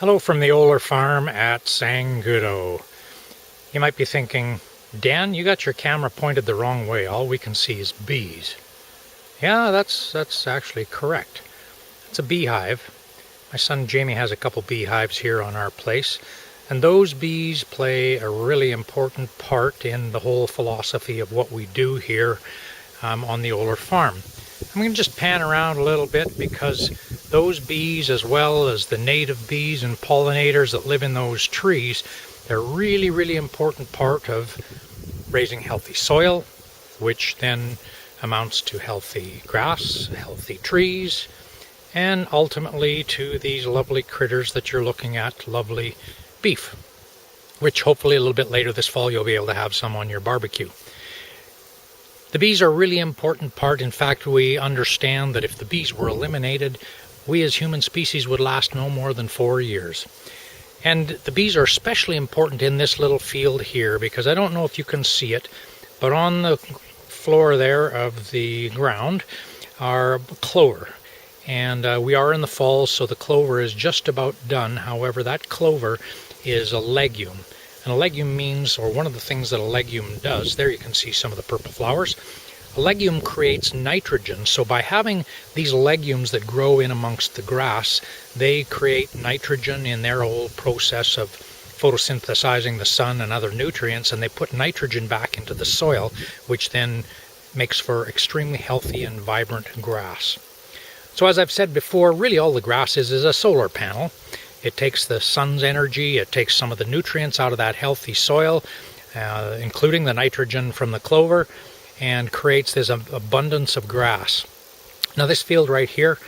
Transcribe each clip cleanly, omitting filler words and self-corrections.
Hello from the Oler farm at Sangudo. You might be thinking, Dan, you got your camera pointed the wrong way. All we can see is bees. Yeah, that's actually correct. It's a beehive. My son Jamie has a couple beehives here on our place, and those bees play a really important part in the whole philosophy of what we do here on the Oler farm. I'm going to just pan around a little bit because those bees, as well as the native bees and pollinators that live in those trees, they're a really important part of raising healthy soil, which then amounts to healthy grass, healthy trees, and ultimately to these lovely critters that you're looking at, lovely beef, which hopefully a little bit later this fall you'll be able to have some on your barbecue. The bees are a really important part. In fact, we understand that if the bees were eliminated, we as human species would last no more than 4 years. And the bees are especially important in this little field here because I don't know if you can see it, but on the floor there of the ground are clover. And we are in the fall, so the clover is just about done. However, that clover is a legume. And a legume means, or one of the things that a legume does, there you can see some of the purple flowers. A legume creates nitrogen, so by having these legumes that grow in amongst the grass, they create nitrogen in their whole process of photosynthesizing the sun and other nutrients, and they put nitrogen back into the soil, which then makes for extremely healthy and vibrant grass. So as I've said before, really all the grass is a solar panel. It takes the sun's energy, it takes some of the nutrients out of that healthy soil, including the nitrogen from the clover, and creates this abundance of grass. Now this field right here,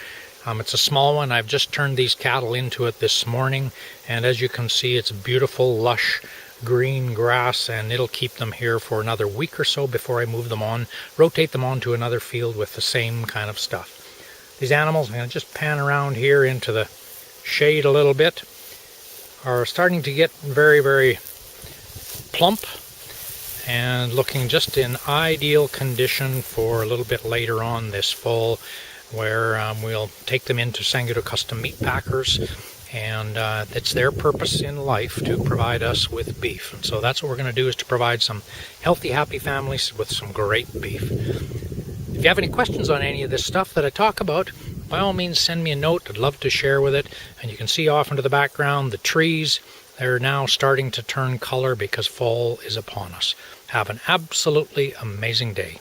it's a small one. I've just turned these cattle into it this morning, and as you can see, it's beautiful, lush, green grass, and it'll keep them here for another week or so before I move them on, rotate them on to another field with the same kind of stuff. These animals, I'm going to just pan around here into the shade a little bit, are starting to get very plump and looking just in ideal condition for a little bit later on this fall, where we'll take them into Sangudo Custom Meat Packers, and it's their purpose in life to provide us with beef. And so that's what we're going to do, is to provide some healthy, happy families with some great beef. If you have any questions on any of this stuff that I talk about, by all means send me a note. I'd love to share with it. And you can see off into the background the trees. They're now starting to turn color because fall is upon us. Have an absolutely amazing day.